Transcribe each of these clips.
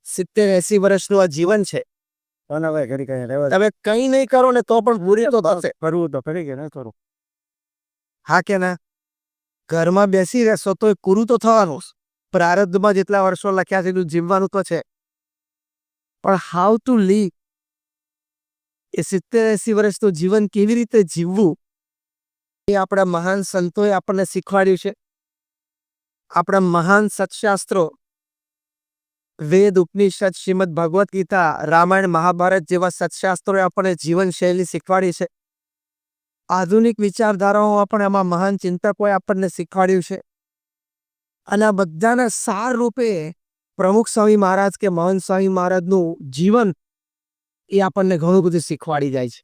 70-80 વર્ષનું આ જીવન છે. તમે કંઈ નહીં કરો ને તો પણ પૂરી તો થશે. કરવું તો કરી કે ના કરું. હા કે ના? ઘરમાં બેસી રહેશો તો એ પૂરું તો થવાનું. પ્રારબ્ધમાં જેટલા વર્ષો લખ્યા છે એટલું જીવવાનું તો છે. પણ હાઉ ટુ લીવ, એ 70-80 વર્ષનું જીવન કેવી રીતે જીવવું, એ આપણા મહાન સંતોએ આપણને શીખવાડ્યું છે. આપણા મહાન સત્શાસ્ત્રો, વેદ, ઉપનિષદ, શ્રીમદ ભગવદ્ ગીતા, રામાયણ, મહાભારત જેવા સત્શાસ્ત્રોએ આપણને જીવનશૈલી શીખવાડી છે. આધુનિક વિચારધારાઓ પણ એમાં મહાન ચિંતકોએ આપણને શીખવાડ્યું છે. અને આ બધાના સાર રૂપે પ્રમુખ સ્વામી મહારાજ કે મહંત સ્વામી મહારાજનું જીવન એ આપણને ઘણું બધું શીખવાડી જાય છે.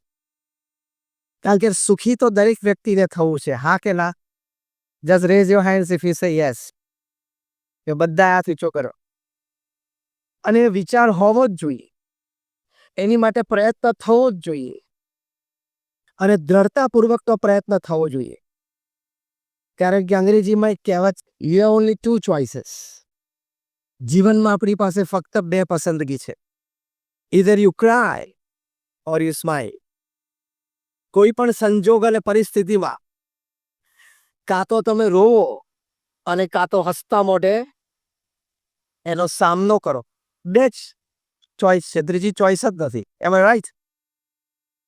કારણ કે સુખી તો દરેક વ્યક્તિને થવું છે. હા કે ના? Just raise your hands if you say yes. એ બધા હાથ ઊંચો કરો. અને એ વિચાર હોવો જ જોઈએ. એની માટે પ્રયત્ન થવો જ જોઈએ. અને દ્રઢતાપૂર્વક તો પ્રયત્ન થવો જોઈએ. કારણ કે અંગ્રેજીમાં એક કહેવત, યુ હેવ ઓનલી 2 ચોઇસીસ. જીવનમાં આપણી પાસે ફક્ત 2 પસંદગી છે. Either you cry or you smile. કોઈ પણ સંજોગ અને પરિસ્થિતિમાં કાં તો તમે રોવો અને કાં તો હસતા મોઢે એનો સામનો કરો. 2 જ ચોઈસ છે, ત્રીજી ચોઈસ જ નથી. એમ right?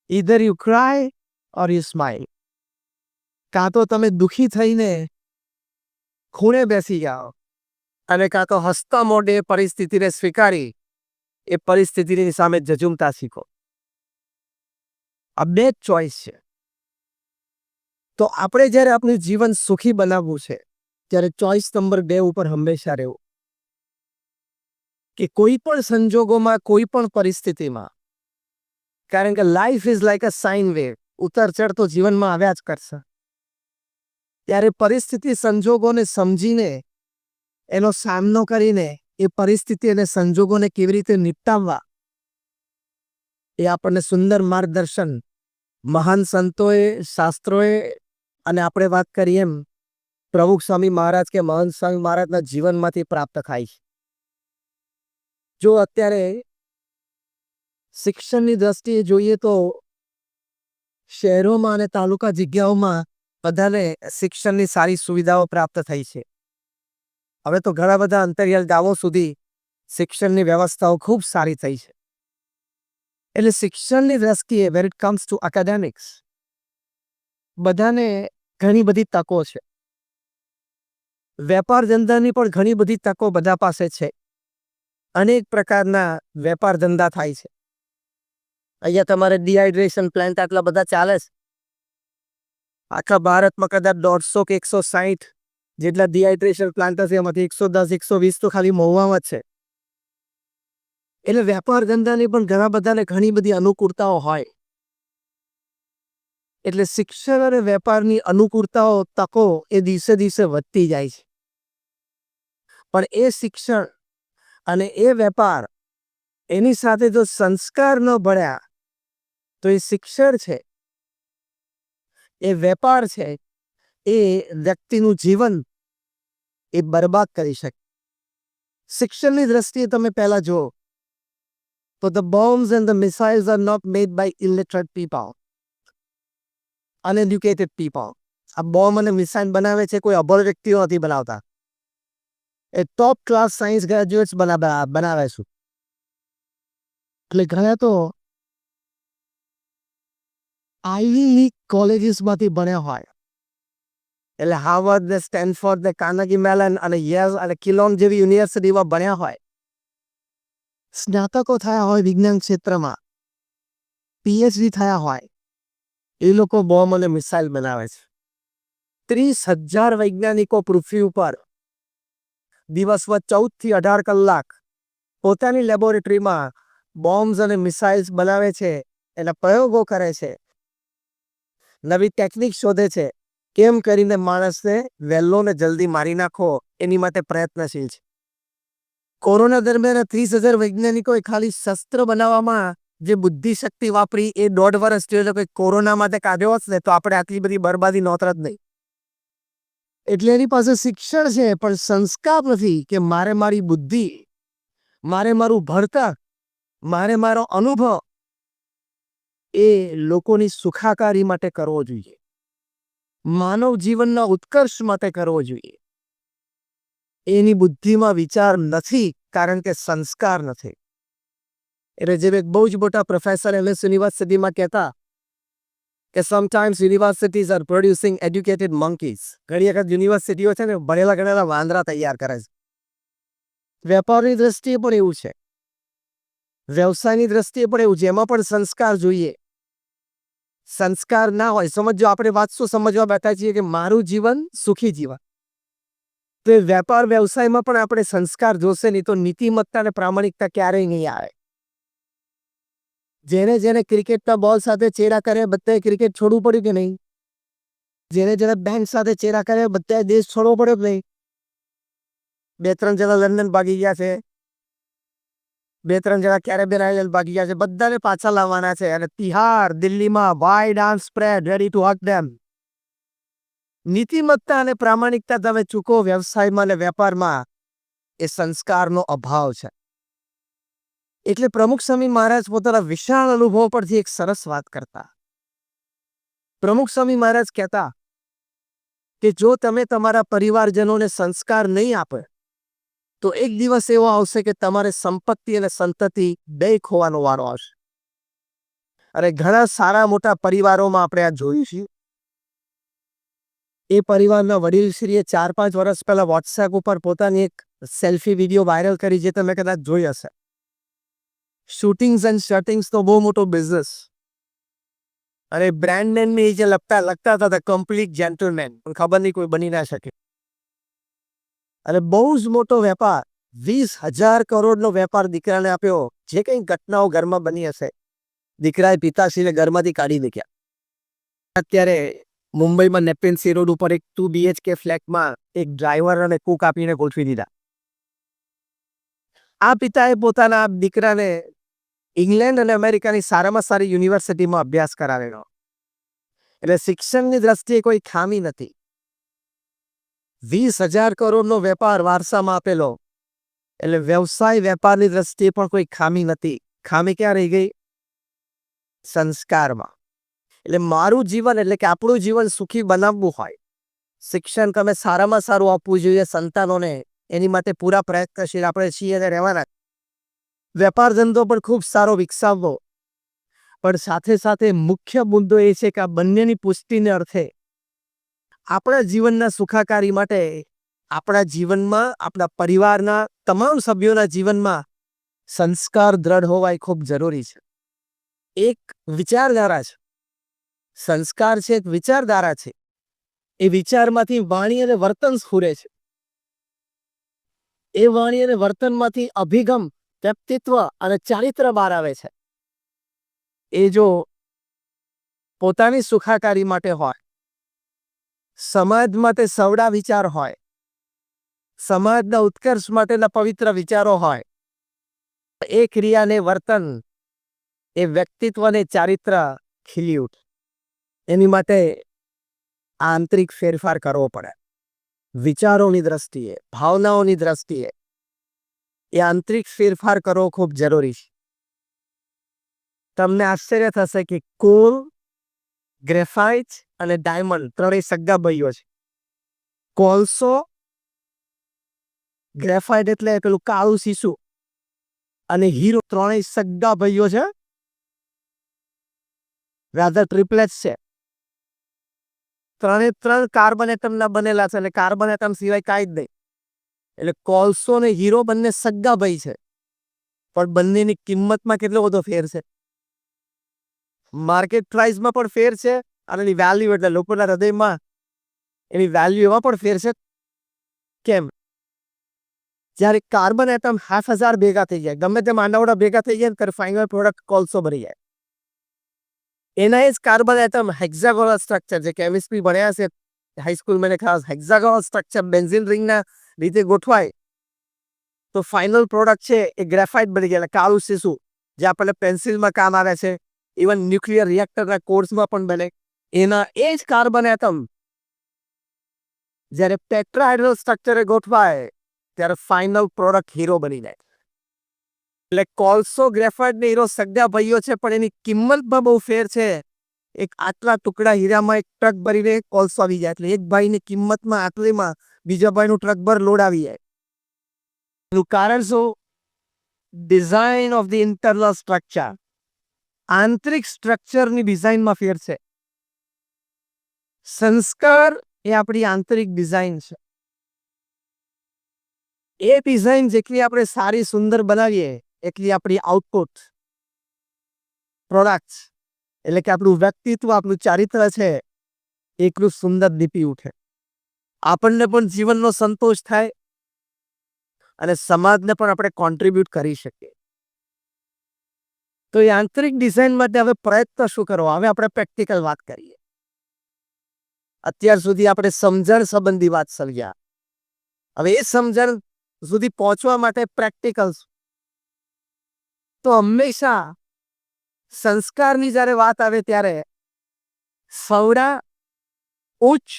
Either you cry or you smile. કાં તો તમે દુઃખી થઈને ખૂણે બેસી જાઓ અને કાં તો હસતા મોઢે પરિસ્થિતિને સ્વીકારી એ પરિસ્થિતિની સામે ઝઝૂમતા શીખો. આ 2 જ ચોઈસ છે. તો આપણે જ્યારે આપણું જીવન સુખી બનાવવું છે ત્યારે ચોઈસ નંબર 2 ઉપર હંમેશા રહેવું. કે કોઈ પણ સંજોગોમાં, કોઈ પણ પરિસ્થિતિમાં, કારણ કે life is like a sine wave, ઉતર ચઢ તો જીવનમાં આવ્યા જ કરશે. ત્યારે પરિસ્થિતિ સંજોગોને સમજીને એનો સામનો કરીને એ પરિસ્થિતિ અને સંજોગોને કેવી રીતે નિપટાવવા, એ આપણને સુંદર માર્ગદર્શન મહાન સંતોએ, શાસ્ત્રોએ અને આપણે વાત કરીએ એમ પ્રમુખ સ્વામી મહારાજ કે મહંત સ્વામી મહારાજના જીવનમાંથી પ્રાપ્ત થાય છે. જો અત્યારે શિક્ષણની દ્રષ્ટિએ જોઈએ તો શહેરોમાં અને તાલુકા જગ્યાઓમાં બધાને શિક્ષણની સારી સુવિધાઓ પ્રાપ્ત થઈ છે. હવે તો ઘણા બધા અંતરિયાળ ગામો સુધી શિક્ષણની વ્યવસ્થાઓ ખૂબ સારી થઈ છે. એટલે શિક્ષણની દ્રષ્ટિએ where it comes to academics, બધાને ઘણી બધી તકો છે. વેપાર ધંધાની પણ ઘણી બધી તકો બધા પાસે છે. અનેક પ્રકારના વેપાર ધંધા થાય છે. અહીંયા તમારે ડિહાઇડ્રેશન પ્લાન્ટ આટલા બધા ચાલે છે. આખા ભારતમાં કદાચ 150 કે 160 જેટલા ડિહાઇડ્રેશન પ્લાન્ટ હશે, એમાંથી 110-120 તો ખાલી મહુવામાં જ છે. એટલે વેપાર ધંધાની પણ ઘણા બધાને ઘણી બધી અનુકૂળતાઓ હોય. એટલે શિક્ષણ અને વેપારની અનુકૂળતાઓ, તકો એ દિવસે દિવસે વધતી જાય છે. પણ એ શિક્ષણ અને એ વેપાર, એની સાથે જો સંસ્કાર ન ભળ્યા તો એ શિક્ષણ છે, એ વેપાર છે, એ વ્યક્તિનું જીવન એ બરબાદ કરી શકે. શિક્ષણની દ્રષ્ટિએ તમે પહેલા જુઓ તો the bombs and the missiles are not made by illiterate people, uneducated people. આ બોમ્બ અને મિસાઇલ બનાવે છે કોઈ અભણ વ્યક્તિઓ નથી બનાવતા. એ ટોપ ક્લાસ સાયન્સ ગ્રેજ્યુએટ્સ બનાવે છે. એટલે ઘણા તો આઈવી લીગ કોલેજીસમાંથી ભણ્યા હોય. એટલે હાર્વર્ડ ને સ્ટેનફોર્ડ ને કાર્નેગી મેલન અને યેલ અને કિલોન જેવી યુનિવર્સિટીમાં ભણ્યા હોય. સ્નાતકો થયા હોય વિજ્ઞાન ક્ષેત્રમાં, પીએચડી થયા હોય. એ લોકો બોમ્બ અને મિસાઇલ બનાવે છે. 30,000 વૈજ્ઞાનિકો પૃથ્વી ઉપર દિવસમાં 14 થી 18 કલાક પોતાની લેબોરેટરીમાં બોમ્બ્સ અને મિસાઇલ્સ બનાવે છે, એના પ્રયોગો કરે છે, નવી ટેકનિક શોધે છે. કેમ કરીને માણસને વહેલો ને જલ્દી મારી નાખો એની માટે પ્રયત્નશીલ છે. કોરોના દરમિયાન 30,000 વૈજ્ઞાનિકોએ ખાલી શસ્ત્ર બનાવવામાં જે બુદ્ધિશક્તિ વાપરી એ 1.5 વર્ષ જો કોઈ કોરોના માટે કાઢ્યો હોત ને તો આપણે આટલી બધી બરબાદી નહોત જ નહીં. એટલે એની પાસે શિક્ષણ છે પણ સંસ્કાર નથી કે મારે મારી બુદ્ધિ, મારે મારું ભણતર, મારે મારો અનુભવ એ લોકોની સુખાકારી માટે કરવો જોઈએ, માનવ જીવનના ઉત્કર્ષ માટે કરવો જોઈએ. એની બુદ્ધિમાં વિચાર નથી, કારણ કે સંસ્કાર નથી. એટલે જે એક બહુ જ મોટા પ્રોફેસર એમએસ યુનિવર્સિટીમાં કહેતા કે sometimes universities are producing educated monkeys. ઘણી વખત યુનિવર્સિટીઓ છે ને ભણેલા ગણેલા વાંદરા તૈયાર કરે છે. વેપારની દ્રષ્ટિએ પણ એવું છે, વ્યવસાયની દ્રષ્ટિએ પણ એવું છે. એમાં પણ સંસ્કાર જોઈએ. સંસ્કાર ના હોય, સમજો આપણે વાત શું સમજવા બેઠા છીએ કે મારું જીવન સુખી જીવન, તો એ વેપાર વ્યવસાયમાં પણ આપણે સંસ્કાર જોશે, નહીં તો નીતિમત્તા અને પ્રામાણિકતા ક્યારેય નહીં આવે. જેને જેને ક્રિકેટના બોલ સાથે ચેડા કરે બધાએ ક્રિકેટ છોડવું પડ્યું કે નહીં? જેને જેને બેંક સાથે ચેડા કરે બધાએ દેશ છોડવો પડ્યો કે નહીં? 2-3 જણા લંડન ભાગી ગયા છે, 2-3 જણા કેરેબિયન આઇલેન્ડ ભાગી ગયા છે, બધાને પાછા લાવવાના છે. અને તિહાર દિલ્હીમાં wide arm spread ready to hug them. નીતિમત્તા અને પ્રામાણિકતા તમે ચૂકો વ્યવસાયમાં અને વેપારમાં, એ સંસ્કારનો અભાવ છે. એટલે પ્રમુખ સ્વામી મહારાજ પોતાના વિશાળ અનુભવ પરથી એક સરસ વાત કરતા. પ્રમુખ સ્વામી મહારાજ કહેતા કે જો તમે તમારા પરિવારજનોને સંસ્કાર નહીં આપે તો એક દિવસ એવો આવશે કે તમારે સંપત્તિ અને સંતતિ બે ખોવાનો વારો આવશે. અરે ઘણા સારા મોટા પરિવારોમાં આપણે આ જોયું છે. એ પરિવારના વડીલશ્રીએ 4-5 વર્ષ પહેલા વોટ્સએપ ઉપર પોતાની એક સેલ્ફી વિડીયો વાયરલ કરી, જે તમે કદાચ જોઈ હશે. શૂટિંગ્સ એન્ડ શર્ટિંગ્સ તો બહુ મોટો બિઝનેસ. અરે બ્રાન્ડ નેમ એ જે લગતા હતા કમ્પ્લીટ જેન્ટલમેન, પણ ખબર નહીં કોઈ બની ના શકે. અને બહુ જ મોટો વેપાર, 20,000 કરોડનો વેપાર દીકરાને આપ્યો. જે કંઈ ઘટનાઓ ઘરમાં બની હશે, દીકરાએ પિતાશ્રીને ઘરમાંથી કાઢી મૂક્યા. અત્યારે મુંબઈમાં નેપેન સી રોડ ઉપર એક 2 BHK ફ્લેટમાં એક ડ્રાઈવર અને કુક આપીને ગોઠવી દીધા. આ પિતાએ પોતાના દીકરાને ઇંગ્લેન્ડ અને અમેરિકાની સારામાં સારી યુનિવર્સિટીમાં અભ્યાસ કરાવેલો. એટલે શિક્ષણની દ્રષ્ટિએ કોઈ ખામી નથી. 20,000 કરોડનો વેપાર વારસામાં આપેલો, એટલે વ્યવસાય વેપારની દ્રષ્ટિએ પણ કોઈ ખામી નથી. ખામી ક્યાં રહી ગઈ? સંસ્કારમાં. એટલે મારું જીવન એટલે કે આપણું જીવન સુખી બનાવવું હોય, શિક્ષણ તમે સારામાં સારું આપવું જોઈએ સંતાનોને, એની માટે પૂરા પ્રયત્નશીલ આપણે છીએ અને રહેવાના. વેપાર ધંધો પણ ખૂબ સારો વિકસાવવો, પણ સાથે સાથે મુખ્ય મુદ્દો એ છે કે આ બંનેની પુષ્ટિને અર્થે આપણા જીવનના સુખાકારી માટે આપણા જીવનમાં, આપણા પરિવારના તમામ સભ્યોના જીવનમાં સંસ્કાર દ્રઢ હોવા એ ખૂબ જરૂરી છે. એક વિચારધારા છે, સંસ્કાર છે એક વિચારધારા છે. એ વિચારમાંથી વાણી અને વર્તન સ્ફુરે છે. એ વાણી અને વર્તનમાંથી અભિગમ, વ્યક્તિત્વ અને ચારિત્ર બહાર આવે છે. એ જો પોતાની સુખાકારી માટે હોય, સમાજ માટે સવડા વિચાર હોય, સમાજના ઉત્કર્ષ માટેના પવિત્ર વિચારો હોય, એ ક્રિયાને વર્તન, એ વ્યક્તિત્વને ચારિત્ર ખીલી ઉઠે. એની માટે આંતરિક ફેરફાર કરવો પડે. વિચારોની દ્રષ્ટિએ, ભાવનાઓની દ્રષ્ટિએ એ આંતરિક ફેરફાર કરવો ખૂબ જરૂરી છે. તમને આશ્ચર્ય થશે કે કોલ, ગ્રેફાઇટ અને ડાયમંડ ત્રણેય સગા ભાઈઓ છે. કોલસો, ગ્રેફાઇટ એટલે પેલું કાળું શીશુ, અને હીરો ત્રણેય સગા ભાઈઓ છે. રાધર ટ્રિપલેટ્સ છે. ત્રણે ત્રણ કાર્બન એટમના બનેલા છે, અને કાર્બન એટમ સિવાય કાંઈ જ નહીં. એટલે કોલસો ને હીરો બંને સગા ભાઈ છે, પણ બંનેની કિંમતમાં કેટલો બધો ફેર છે. માર્કેટ પ્રાઇસમાં પણ ફેર છે, અને એની વેલ્યુ એટલે લોકોના હૃદયમાં એની વેલ્યુ એમાં પણ ફેર છે. કેમ? જ્યારે કાર્બન એટમ 5,000 ભેગા થઈ જાય, ગમે તે માંડવડા ભેગા થઈ જાય, ત્યારે ફાઇનલ પ્રોડક્ટ કોલસો બની જાય. એના એ જ કાર્બન એટમ હેક્ઝાગોનલ સ્ટ્રક્ચર, જે કેમિસ્ટ્રી ભણ્યા છે હાઈસ્કૂલમાં, એને ખાસ હેક્ઝાગોનલ સ્ટ્રક્ચર બેન્ઝીન રિંગના રીતે ગોઠવાય તો ફાઇનલ પ્રોડક્ટ છે એ ગ્રેફાઇટ બની જાય, કાળું શીશુ, જે આપણને પેન્સિલમાં કામ આવે છે, ઇવન ન્યુક્લિયર રિએક્ટરના કોર્સમાં પણ બને. એના એ જ કાર્બન એટમ જ્યારે ટેટ્રાહાઇડ્રલ સ્ટ્રક્ચરે ગોઠવાય ત્યારે ફાઇનલ પ્રોડક્ટ હીરો બની જાય. એટલે કોલસો ગ્રેફાઇટ ને હીરો સગા ભાઈઓ છે, પણ એની કિંમતમાં બહુ ફેર છે. એક આટલા ટુકડા હીરામાં એક ટ્રક ભરીને કોલસો આવી જાય, એટલે એક ભાઈની કિંમતમાં આટલીમાં બીજા ભાઈનું ટ્રક ભર લોડ આવી જાય. એનું કારણ શું? Design of the internal structure, આંતરિક સ્ટ્રક્ચરની ડિઝાઇનમાં ફેર છે. સંસ્કાર એ આપણી આંતરિક ડિઝાઇન છે. એ ડિઝાઇન જેટલી આપણે સારી સુંદર બનાવીએ એટલી આપણી આઉટપુટ પ્રોડક્ટ એટલે કે આપણું વ્યક્તિત્વ, આપણું ચારિત્ર છે એટલું સુંદર દીપી ઉઠે. આપણને પણ જીવનનો સંતોષ થાય અને સમાજને પણ આપણે કોન્ટ્રીબ્યુટ કરી શકીએ. તો એ આંતરિક ડિઝાઇન માટે હવે પ્રયત્ન શું કરવો? હવે આપણે પ્રેક્ટિકલ વાત કરીએ. અત્યાર સુધી આપણે સમજણ સંબંધી વાત સમજ્યા. હવે એ સમજણ સુધી પહોંચવા માટે પ્રેક્ટિકલ. તો હંમેશા સંસ્કારની જ્યારે વાત આવે ત્યારે સૌરા ઉચ્ચ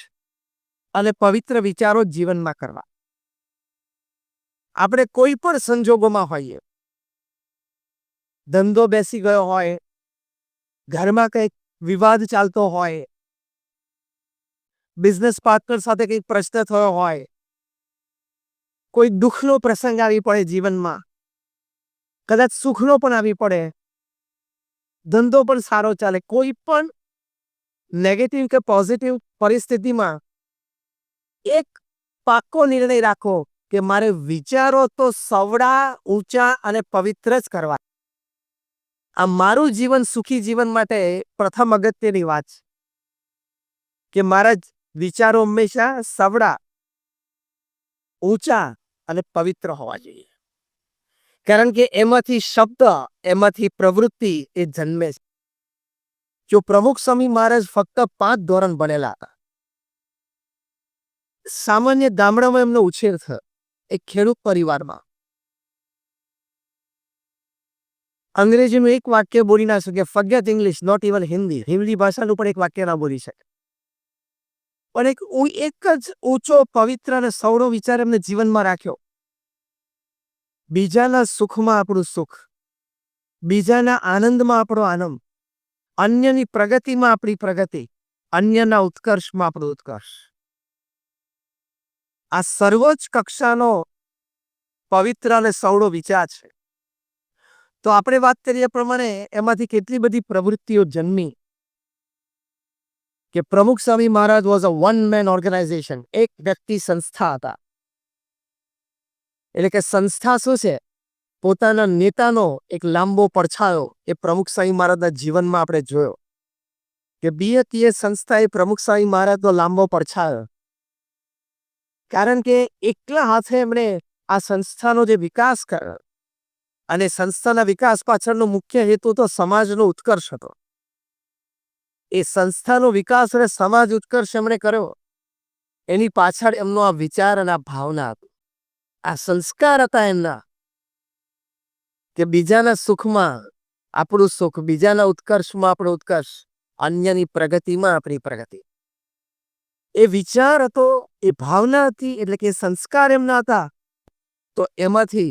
અને પવિત્ર વિચારો જીવનમાં કરવા. આપણે કોઈ પણ સંજોગોમાં હોઈએ, ધંધો બેસી ગયો હોય, ઘરમાં કંઈક વિવાદ ચાલતો હોય, બિઝનેસ પાર્ટનર સાથે કંઈક પ્રશ્ન થયો હોય, કોઈ દુઃખનો પ્રસંગ આવી પડે જીવનમાં, કદાચ સુખનો પણ આવી પડે, ધંધો પણ સારો ચાલે, કોઈ પણ નેગેટિવ કે પોઝિટિવ પરિસ્થિતિમાં એક પાક્કો નિર્ણય રાખો કે મારે વિચારો તો સવડા, ઊંચા અને પવિત્ર જ કરવા. આ મારું જીવન સુખી જીવન માટે પ્રથમ અગત્યની વાત છે કે મારા વિચારો હંમેશા સવડા, ઊંચા અને પવિત્ર હોવા જોઈએ. કારણ કે એમાંથી શબ્દ, એમાંથી પ્રવૃત્તિ એ જન્મે છે. જો પ્રમુખ સ્વામી મહારાજ ફક્ત 5 ધોરણ ભણેલા હતા, સામાન્ય ગામડામાં એમનો ઉછેર થયો, એક ખેડૂત પરિવારમાં. અંગ્રેજીનું એક વાક્ય બોલી ના શકે, forget English, not even Hindi. Hindi ભાષાનું પણ એક વાક્ય ના બોલી શકે. પણ એક જ ઊંચો, પવિત્ર અને સૌનો વિચાર એમને જીવનમાં રાખ્યો. બીજાના સુખમાં આપણું સુખ, બીજાના આનંદમાં આપણો આનંદ, અન્યની પ્રગતિમાં આપણી પ્રગતિ, અન્યના ઉત્કર્ષમાં આપણો ઉત્કર્ષ. આ સર્વોચ્ચ કક્ષાનો પવિત્ર અને સૌનો વિચાર છે. તો આપણે વાત કરીએ પ્રમાણે એમાંથી કેટલી બધી પ્રવૃત્તિઓ જન્મી કે Pramukh Swami Maharaj was a one man organisation. એક વ્યક્તિ સંસ્થા હતા. એટલે કે સંસ્થા શું છે? પોતાના નેતાનો એક લાંબો પડછાયો એ પ્રમુખ સ્વામી મહારાજના જીવનમાં આપણે જોયો કે બીએપીએ સંસ્થા એ પ્રમુખ સ્વામી મહારાજનો લાંબો પડછાયો. કારણ કે એકલા હાથે એમણે આ સંસ્થાનો જે વિકાસ કર્યો અને સંસ્થાના વિકાસ પાછળનો મુખ્ય હેતુ તો સમાજનો ઉત્કર્ષ હતો. એ સંસ્થાનો વિકાસ અને સમાજ ઉત્કર્ષ એમણે કર્યો, એની પાછળ એમનો આ વિચાર અને આ ભાવના હતી, આ સંસ્કાર હતા એમના કે બીજાના સુખમાં આપણું સુખ, બીજાના ઉત્કર્ષમાં આપણો ઉત્કર્ષ, અન્યની પ્રગતિમાં આપણી પ્રગતિ. એ વિચાર હતો, એ ભાવના હતી, એટલે કે સંસ્કાર એમના હતા. તો એમાંથી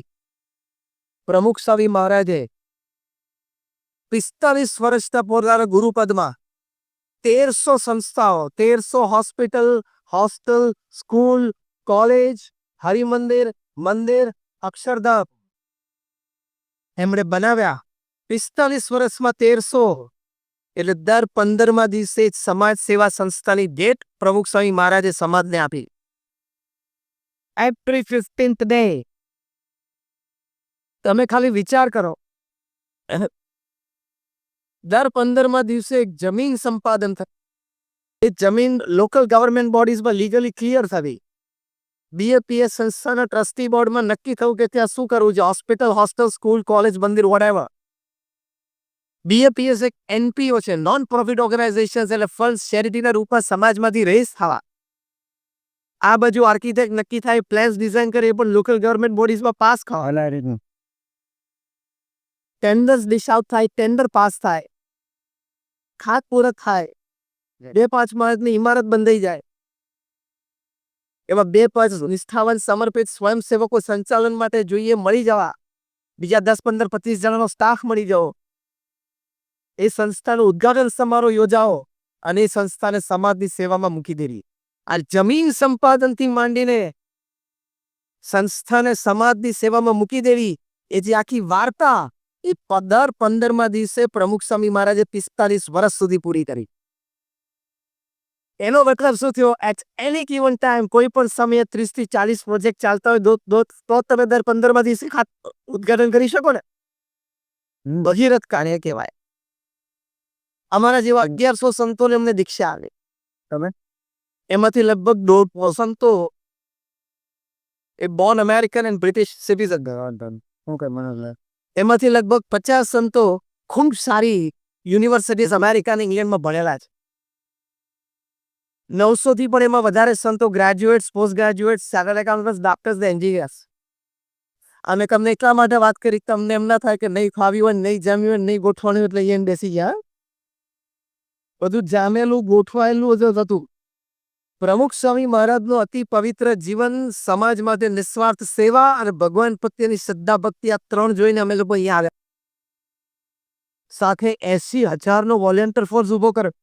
પ્રમુખ સ્વામી મહારાજે 45 વર્ષના પોતાના ગુરુપદમાં 1300 સંસ્થાઓ, 1300 હોસ્પિટલ, હોસ્ટેલ, સ્કૂલ, કોલેજ, હરિમંદિર, મંદિર, અક્ષરધામ એમણે બનાવ્યા. 45 વર્ષમાં 1300 એટલે દર 15મા દિવસે સમાજ સેવા સંસ્થાની ડેટ પ્રમુખ સ્વામી મહારાજે સમાજને આપી. Every 15th day. તમે ખાલી વિચાર કરો, દર 15મા દિવસે એક જમીન સંપાદન થાય. એ જમીન લોકલ ગવર્મેન્ટ બોડીઝમાં લીગલી ક્લિયર થવી. બીએપીએસ સંસ્થાના ટ્રસ્ટી બોર્ડમાં નક્કી થયું કે ત્યાં શું કરવું છે, હોસ્પિટલ, હોસ્ટેલ, સ્કૂલ, કોલેજ, મંદિર, વોટએવર. બીએપીએસ એક એનપીઓ છે, નોન પ્રોફિટ ઓર્ગેનાઇઝેશન, એટલે ફંડ ચેરિટીના રૂપમાં સમાજમાંથી રેઝ થવા. આ બાજુ આર્કિટેક્ટ નક્કી થાય, પ્લાન્સ ડિઝાઇન કરે, એ પણ લોકલ ગવર્મેન્ટ બોડીઝમાં પાસ ખાવા. ટેન્ડર્સ ડિશ આઉટ થાય, ટેન્ડર પાસ થાય, ખાતમુહૂર્ત થાય, 2-5 માળની ઇમારત બંધાઈ જાય. એમાં 2-5 નિષ્ઠાવાન સમર્પિત સ્વયંસેવકો સંચાલન માટે જોઈએ મળી જવા. બીજા 10-15-25 જણાનો સ્ટાફ મળી જાઓ, એ સંસ્થાનો ઉદ્ઘાટન સમારોહ યોજાઓ અને એ સંસ્થાને સમાજની સેવામાં મૂકી દેવી. આ જમીન સંપાદનથી માંડીને સંસ્થાને સમાજની સેવામાં મૂકી દેવી, એ જે આખી વાર્તા એ 15મા દિવસે પ્રમુખ સ્વામી મહારાજે 45 વર્ષ સુધી પૂરી કરી. એનો મતલબ શું થયો? એટ એની ગિવન ટાઈમ કોઈ પણ સમયે 30 થી 40 પ્રોજેક્ટ ચાલતા હોય તો તમે દર 15મા દિવસે ઉદ્ઘાટન કરી શકો ને. ભગીરથ કાર્ય કહેવાય. અમારા જેવા 1100 સંતોને અમને દીક્ષા આવી. તમે એમાંથી લગભગ 150 સંતો એ born American and British citizen. એમાંથી લગભગ 50 સંતો ખૂબ સારી યુનિવર્સિટીઝ અમેરિકા અને ઇંગ્લેન્ડમાં ભણેલા છે. 900 થી પણ એમાં વધારે સંતો graduates, post graduates, chartered accountants, doctors ને એન્જિનિયર્સ. અમે તમને એટલા માટે વાત કરી કે તમને એમ ના થાય કે નહીં ખાવી હોય, નહીં જમ્યું હોય, નહીં ગોઠવાનું એટલે અહીંયા બેસી ગયા. બધું જામેલું ગોઠવાયેલું જ હતું. પ્રમુખ સ્વામી મહારાજનું અતિ પવિત્ર જીવન, સમાજ માટે નિસ્વાર્થ સેવા અને ભગવાન પ્રત્યેની શ્રદ્ધા ભક્તિ, આ 3 જોઈને અમે લોકો અહીંયા આવ્યા. સાથે 80,000 નો વોલેન્ટિયર ફોર્સ ઉભો કર્યો.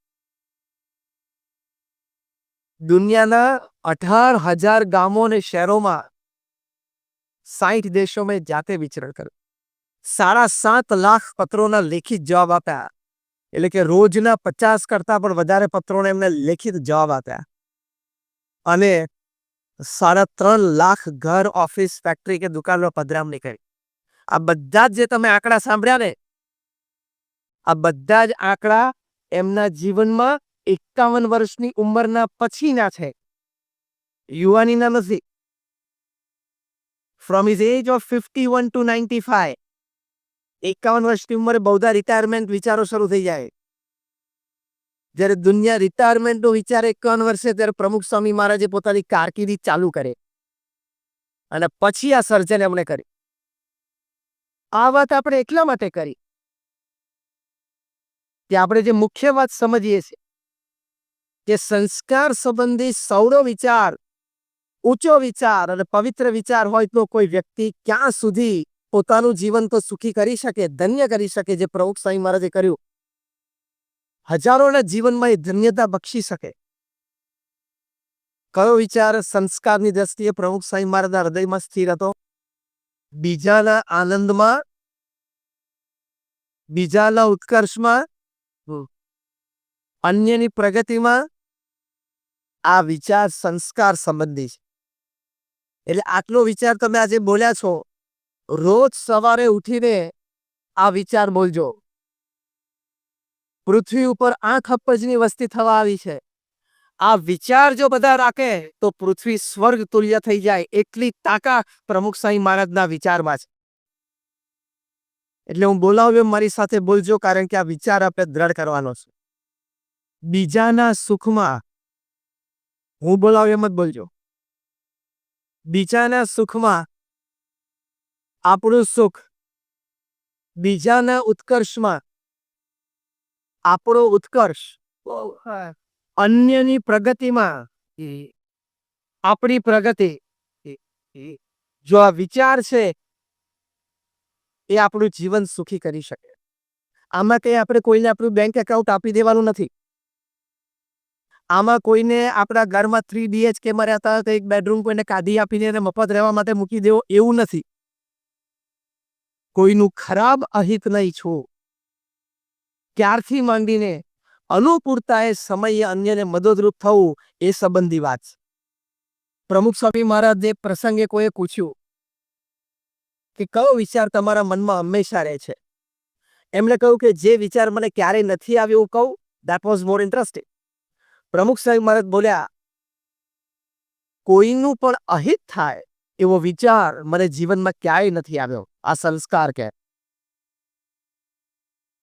દુનિયાના 18,000 ગામો અને શહેરોમાં 60 દેશોમાં જાતે વિચરણ કર્યું. 7.5 લાખ પત્રોના લેખિત જવાબ આપ્યા. એટલે કે રોજના 50 કરતા પણ વધારે પત્રોને એમને લેખિત જવાબ આપ્યા. અને 3.5 લાખ ઘર, ઓફિસ, ફેક્ટરી કે દુકાનમાં પધરામણી કરી. આ બધા જ જે તમે આંકડા સાંભળ્યા ને, આ બધા જ આંકડા એમના જીવનમાં 51 વર્ષની ઉંમરના પછીના છે, યુવાનીના નથી. From his age of 51 to 95, 51 વર્ષની ઉંમરે બૌદ્ધા રિટાયરમેન્ટ વિચારો શરૂ થઈ જાય. જ્યારે દુનિયા રિટાયરમેન્ટનો વિચાર 51 વર્ષે, ત્યારે પ્રમુખ સ્વામી મહારાજે પોતાની કારકિર્દી ચાલુ કરે અને પછી આ સર્જન એમણે કરી. આ વાત આપણે એટલા માટે કરી કે આપણે જે મુખ્ય વાત સમજીએ છીએ કે સંસ્કાર સંબંધી સૌનો વિચાર, ઊંચો વિચાર અને પવિત્ર વિચાર હોય તો કોઈ વ્યક્તિ ક્યાં સુધી પોતાનું જીવન તો સુખી કરી શકે, ધન્ય કરી શકે, જે પ્રમુખ સ્વામી મહારાજે કર્યું. હજારોના જીવનમાં એ ધન્યતા બક્ષી શકે. કયો વિચાર સંસ્કારની દ્રષ્ટિએ પ્રમુખ સ્વામી મહારાજના હૃદયમાં સ્થિર હતો? બીજાના આનંદમાં, બીજાના ઉત્કર્ષમાં, અન્યની પ્રગતિમાં આ વિચાર સંસ્કાર સંબંધી છે. એટલે આટલો વિચાર તમે આજે બોલ્યા છો, રોજ સવારે ઉઠીને આ વિચાર બોલજો. પૃથ્વી ઉપર 8 અબજની વસ્તી થવા આવી છે. આ વિચાર જો બધા રાખે તો પૃથ્વી સ્વર્ગ તુલ્ય થઈ જાય, એટલી તાકાત પ્રમુખ સ્વામી મહારાજના વિચારમાં છે. એટલે હું બોલાવ્યો મારી સાથે બોલજો, કારણ કે આ વિચાર આપણે દ્રઢ કરવાનો છે. બીજાના સુખમાં, હું બોલાવ્યો એમ જ બોલજો. બીજાના સુખમાં આપણું સુખ, બીજાના ઉત્કર્ષમાં આપણો ઉત્કર્ષ, અન્યની પ્રગતિમાં આપણી પ્રગતિ. જો આ વિચાર છે એ આપણું જીવન સુખી કરી શકે. આમાં કઈ આપણે કોઈને આપણું બેંક એકાઉન્ટ આપી દેવાનું નથી. આમાં કોઈને આપણા ઘરમાં 3 BHK માં રહેતા હોય તો એક બેડરૂમ કોઈને કાઢી આપીને એને મફત રહેવા માટે મૂકી દેવો, એવું નથી. કોઈનું ખરાબ અહિત નહીં ઈચ્છવું. ક્યારથી માંડીને અનુકૂળતાએ સમયે અન્યને મદદરૂપ થવું, એ સંબંધી વાત છે. પ્રમુખ સ્વામી મહારાજે પ્રસંગે કોઈએ પૂછ્યું કે કયો વિચાર તમારા મનમાં હંમેશા રહે છે? એમણે કહ્યું કે જે વિચાર મને ક્યારેય નથી આવ્યો એવું કહું, that was more interesting. પ્રમુખ સ્વામી મહારાજ બોલ્યા, કોઈનું પણ અહિત થાય એવો વિચાર મને જીવનમાં ક્યાંય નથી આવ્યો. આ સંસ્કાર કહે.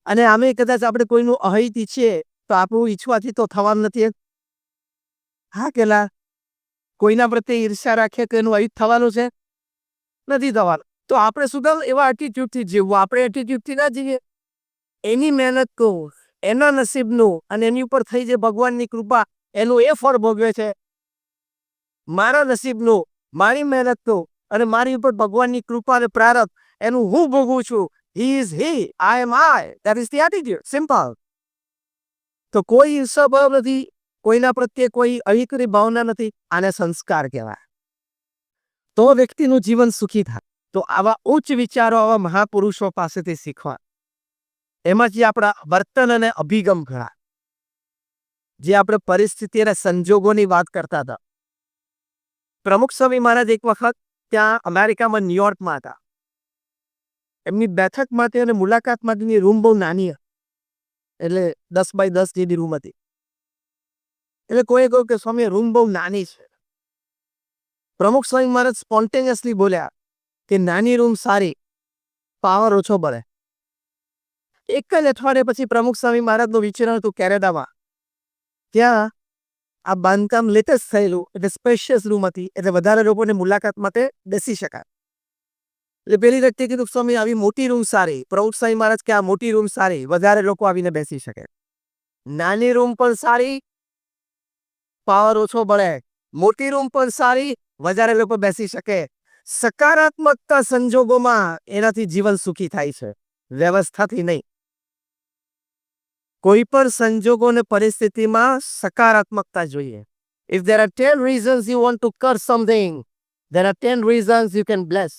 અને આમે કદાચ આપણે કોઈનું અહિત ઈચ્છીએ તો આપણું ઈચ્છવાથી તો થવાનું નથી. હા કેલા, કોઈના પ્રત્યે ઈર્ષ્યા રાખીએ તો એનું અહિત થવાનું છે? નથી થવાનું. તો આપણે શું કામ એવા એટીટ્યુડથી જીવવું? આપણે એટીટ્યુડથી ના જીવીએ. એની મહેનત કહું, એના નસીબનું અને એની ઉપર થઈ જે ભગવાનની કૃપા, એનું એ ફળ ભોગવે છે. મારા નસીબનું, મારી મહેનતનું અને મારી ઉપર ભગવાનની કૃપા અને પ્રારબ્ધ, એનું હું ભોગવું છું. He is he, I am I. That is the attitude. Simple. તો કોઈ ઈર્ષાભાવ નથી, કોઈના પ્રત્યે કોઈ અહિતની ભાવના નથી. આને સંસ્કાર કહેવાય. તો વ્યક્તિનું જીવન સુખી થાય. તો આવા ઉચ્ચ વિચારો આવા મહાપુરુષો પાસેથી શીખવા. એમાંથી આપણા વર્તન અને અભિગમ ઘણા. જે આપણે પરિસ્થિતિ અને સંજોગોની વાત કરતા હતા. પ્રમુખ સ્વામી મહારાજ એક વખત ત્યાં અમેરિકામાં ન્યુયોર્કમાં હતા. એમની બેઠક માટે અને મુલાકાત માટેની રૂમ બહુ નાની હતી. એટલે 10 બાય 10 જેવી રૂમ હતી. એટલે કોઈએ કહ્યું કે સ્વામી રૂમ બહુ નાની છે. પ્રમુખ સ્વામી મહારાજ સ્પોન્ટેનિયસલી બોલ્યા કે નાની રૂમ સારી, પાવર ઓછો પડે. એક જ અઠવાડિયે પછી પ્રમુખ સ્વામી મહારાજનું વિચરણ હતું કેનેડામાં. ત્યાં આ બાંધકામ લેટેસ્ટ થયેલું એટલે સ્પેશિયસ રૂમ હતી, એટલે વધારે લોકોને મુલાકાત માટે બેસી શકાય. એટલે પેલી વ્યક્તિ કીધું સ્વામી આવી મોટી રૂમ સારી. પ્રમુખ સ્વામી મહારાજ કે આ મોટી રૂમ સારી, વધારે લોકો આવીને બેસી શકે. નાની રૂમ પણ સારી, પાવર ઓછો પડે. મોટી રૂમ પણ સારી, વધારે લોકો બેસી શકે. સકારાત્મકતા સંજોગોમાં એનાથી જીવન સુખી થાય છે, વ્યવસ્થાથી નહીં. કોઈ પણ સંજોગો અને પરિસ્થિતિમાં સકારાત્મકતા જોઈએ. If there are 10 reasons you want to curse something, there are 10 reasons you can bless.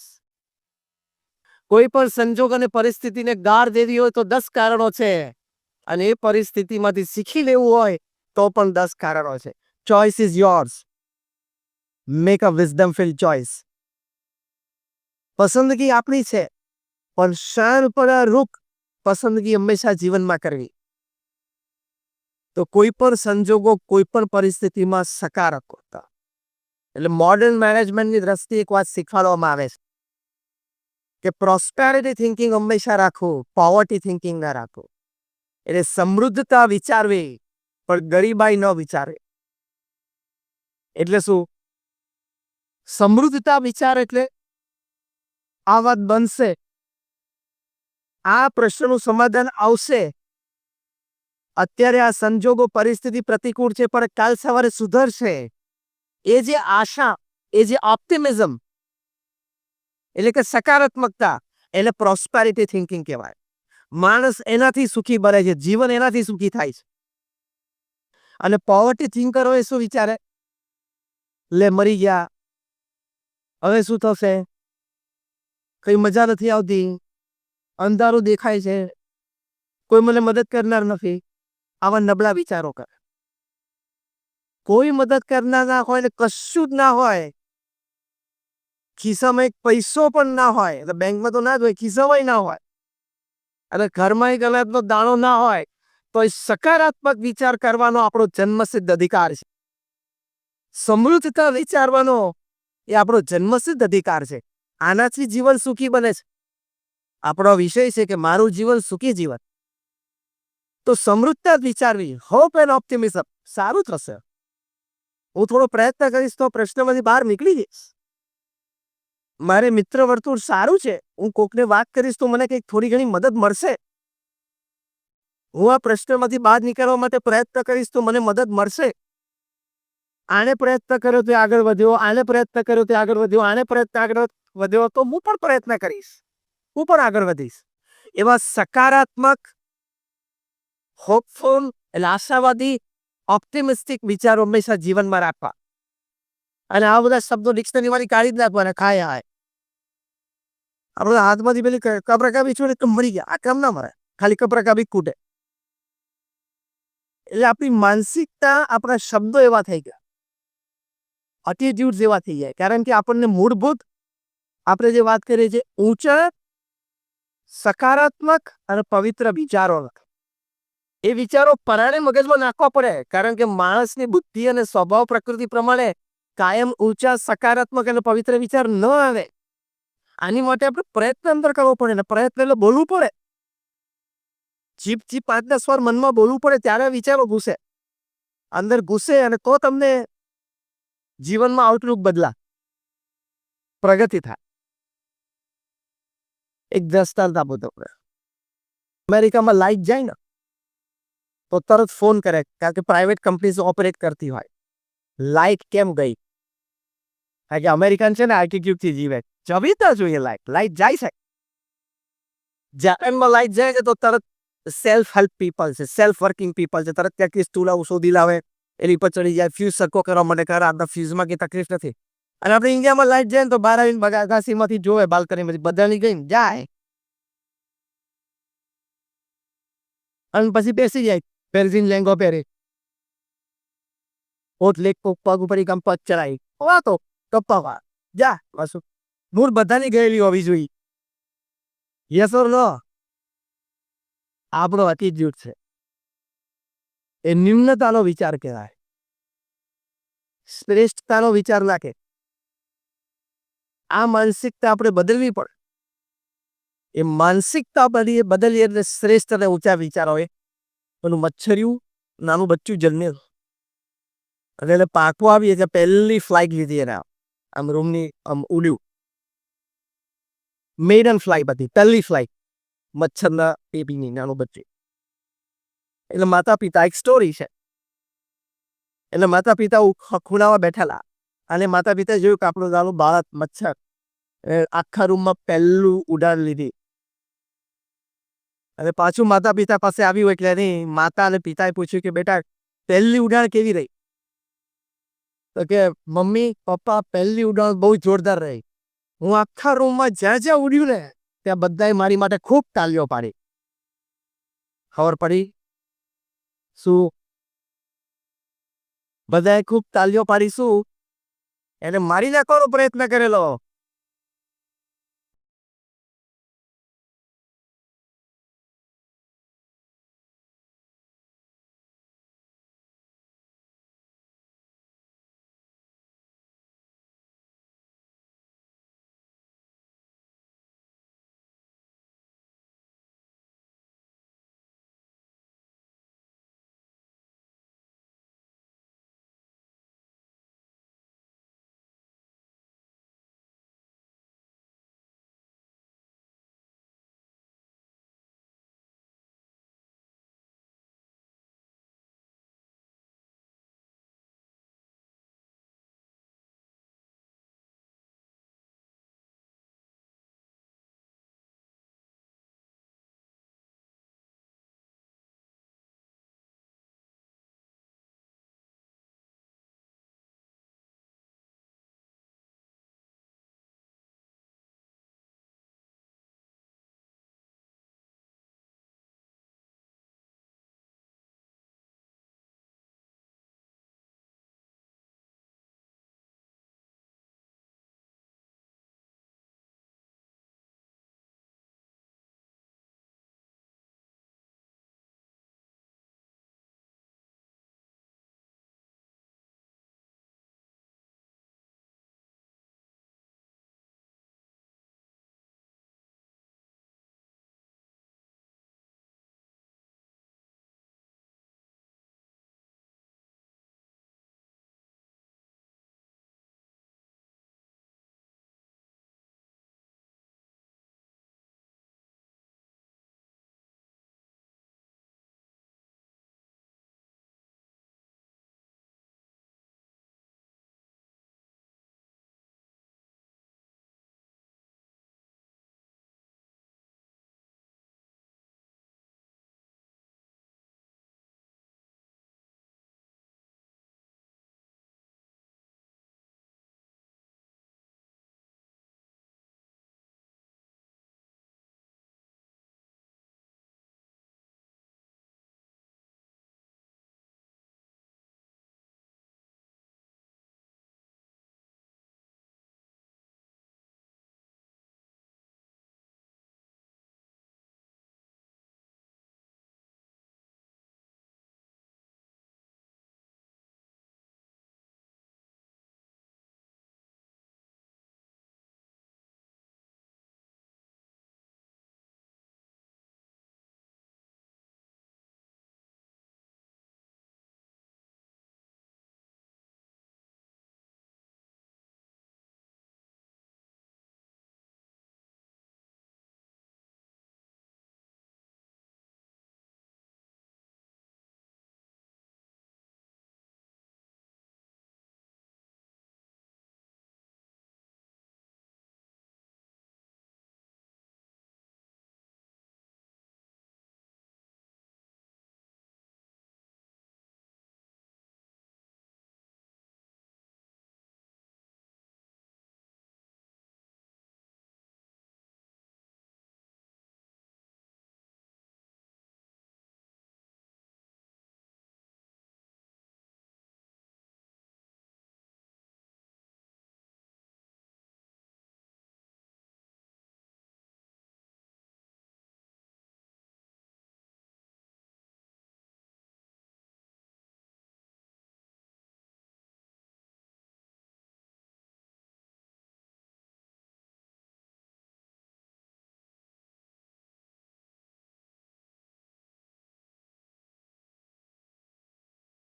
કોઈ પણ સંજોગ અને પરિસ્થિતિને ગાળ દેવી હોય તો 10 કારણો છે, અને એ પરિસ્થિતિમાંથી શીખી લેવું હોય તો પણ 10 કારણો છે. Choice is yours. Make a wisdom filled choice. પસંદગી આપણી છે, પણ શાણપણા રૂપ પસંદગી હંમેશા જીવનમાં કરવી. તો કોઈ પણ સંજોગો, કોઈ પણ પરિસ્થિતિમાં સકારાત્મકતા. એટલે મોડર્ન મેનેજમેન્ટની દ્રષ્ટિએ એક વાત શીખવાડવામાં આવે છે કે પ્રોસ્પેરિટી થિંકિંગ હંમેશા રાખવું, પોવર્ટી થિંકિંગ ના રાખવું. એટલે સમૃદ્ધતા વિચારવી પણ ગરીબાઈ ન વિચારવી. એટલે શું? સમૃદ્ધતા વિચાર એટલે આ વાત બનશે, આ પ્રશ્નનું સમાધાન આવશે, અત્યારે આ સંજોગો પરિસ્થિતિ પ્રતિકૂળ છે પણ કાલ સવારે સુધરશે. એ જે આશા, એ જે ઓપ્ટિમિઝમ, એટલે કે સકારાત્મકતા, એટલે પ્રોસ્પેરિટી થિંકિંગ કહેવાય. માણસ એનાથી સુખી બને છે, જીવન એનાથી સુખી થાય છે. અને પોવર્ટી થિંકરો એ શું વિચારે? લે મરી ગયા, હવે શું થશે, કઈ મજા નથી આવતી, અંધારું દેખાય છે, કોઈ મને મદદ કરનાર નથી. આવા નબળા વિચારો કરે. કોઈ મદદ કરનાર ના હોય ને કશું જ ના હોય, ખિસ્સામાં એક પૈસો પણ ના હોય, એટલે બેંકમાં તો ના જ હોય, ખિસ્સામાં ના હોય, અને ઘરમાં એક અનાજનો દાણો ના હોય, તો એ સકારાત્મક વિચાર કરવાનો આપણો જન્મસિદ્ધ અધિકાર છે. સમૃદ્ધતા વિચારવાનો એ આપણો જન્મસિદ્ધ અધિકાર છે. આનાથી જીવન સુખી બને છે. આપણો વિષય છે કે મારું જીવન સુખી જીવન. તો સમૃદ્ધતા વિચારવી, હોપ એન્ડ ઓપ્ટિમિઝમ, સારું થશે. હું થોડો પ્રયત્ન કરીશ તો પ્રશ્નમાંથી બહાર નીકળી જઈશ. મારે મિત્ર વર્તુળ સારું છે, હું કોકને વાત કરીશ તો મને કંઈક થોડી ઘણી મદદ મળશે. હું આ પ્રશ્નમાંથી બહાર નીકળવા માટે પ્રયત્ન કરીશ તો મને મદદ મળશે. આને પ્રયત્ન કર્યો તે આગળ વધ્યો, આને પ્રયત્ન કર્યો તે આગળ વધ્યો, આને પ્રયત્ન આગળ વધ્યો તો હું પણ પ્રયત્ન કરીશ, હું પણ આગળ વધીશ. એવા સકારાત્મક, હોપફુલ, એટલે આશાવાદી, ઓપ્ટિમિસ્ટિક વિચારો હંમેશા જીવનમાં રાખવા. અને આ બધા શબ્દો ડિક્શનરીમાંથી કાઢી જ નાખવાના. ખાય હાય, આપણે હાથમાંથી પેલી કપરાકાબી છોડે તો મરી ગયા, આ કામ ના મરે, ખાલી કપરાકાબી કૂટે. એટલે આપણી માનસિકતા, આપણા શબ્દો એવા થઈ ગયા, એટીટ્યુડ એવા થઈ જાય. કારણ કે આપણને મૂળભૂત આપણે જે વાત કરીએ છીએ ઊંચા, સકારાત્મક અને પવિત્ર વિચારો, એ વિચારો પરાણે મગજમાં નાખવા પડે. કારણ કે માણસની બુદ્ધિ અને સ્વભાવ પ્રકૃતિ પ્રમાણે કાયમ ઊંચા, સકારાત્મક અને પવિત્ર વિચાર ન આવે. આની માટે આપણે પ્રયત્ન અંદર કરવો પડે, ને પ્રયત્ન એટલે બોલવું પડે. જીભથી 5-10 વાર મનમાં બોલવું પડે, ત્યારે વિચારો ઘૂસે, અંદર ઘૂસે, અને તો તમને જીવનમાં આઉટલુક બદલા, પ્રગતિ થાય. એક દ્રષ્ટાંત આપો તમને. અમેરિકામાં લાઇટ જાય ને તો તરત ફોન કરે, કારણ કે પ્રાઇવેટ કંપની ઓપરેટ કરતી હોય. લાઇટ કેમ ગઈ? કારણ કે અમેરિકન છે ને એટીટ્યુડથી જીવે, જવી તો જોઈએ. લાઇટ જાય છે, જાપાનમાં લાઈટ જાય છે તો તરત સેલ્ફ હેલ્પ પીપલ છે, સેલ્ફ વર્કિંગ પીપલ છે, તરત ક્યાંક સ્ટૂલ આવું શોધી લાવે, એની પર ચડી જાય, ફ્યુઝ સરખો કરવા માટે કરે. આપણા ફ્યુઝમાં કંઈ તકલીફ નથી. અને આપણે ઇન્ડિયામાં લાઈટ જાય ને તો બહાર આવીને અગાસીમાંથી જોવે, બાલ્કનીમાંથી બધાની ગઈને જાય અને પછી બેસી જાય, પેરજીન લેંગો પહેરે, ઓટ લેક પગ ઉપર એક આમ પગ ચડાવી વાતો કપ્પા જા પાછું. મૂળ બધાની ગયેલી હોવી જોઈએ. યસ ઓર નો? આપણો એટીટ્યુડ છે એ નિમ્નતાનો વિચાર કહેવાય, શ્રેષ્ઠતાનો વિચાર ના કે. આ માનસિકતા આપણે બદલવી પડે. એ માનસિકતા બદલીએ એટલે શ્રેષ્ઠ અને ઊંચા વિચારો હોય. એનું મચ્છરિયું નાનું બચ્ચું જન્મેલું અને એટલે પાકું આવી એટલે પહેલી ફ્લાઇટ લીધી એને આમ રૂમની આમ ઉડ્યું, મેડન ફ્લાઇટ હતી, પહેલી ફ્લાઇટ મચ્છરના બેબીની, નાનું બચ્ચું. એટલે માતા પિતા એક સ્ટોરી છે. એટલે માતા પિતા ખૂણામાં બેઠેલા અને માતા પિતા જોયું કે આપણું નાનું બાળક મચ્છર આખા રૂમમાં પહેલું ઉડાન લીધી. અને પાછું માતા પિતા પાસે આવ્યું એટલે એની માતા અને પિતાએ પૂછ્યું કે બેટા પહેલી ઉડાન કેવી રહી? તો કે મમ્મી પપ્પા પહેલી ઉડાન બહુ જોરદાર રહી. હું આખા રૂમમાં જ્યાં જ્યાં ઉડ્યું ને ત્યાં બધાએ મારી માટે ખૂબ તાલીઓ પાડી. ખબર પડી શું? બધાએ ખૂબ તાલીઓ પાડી શું? એને મારી નાખવાનો પ્રયત્ન કરેલો.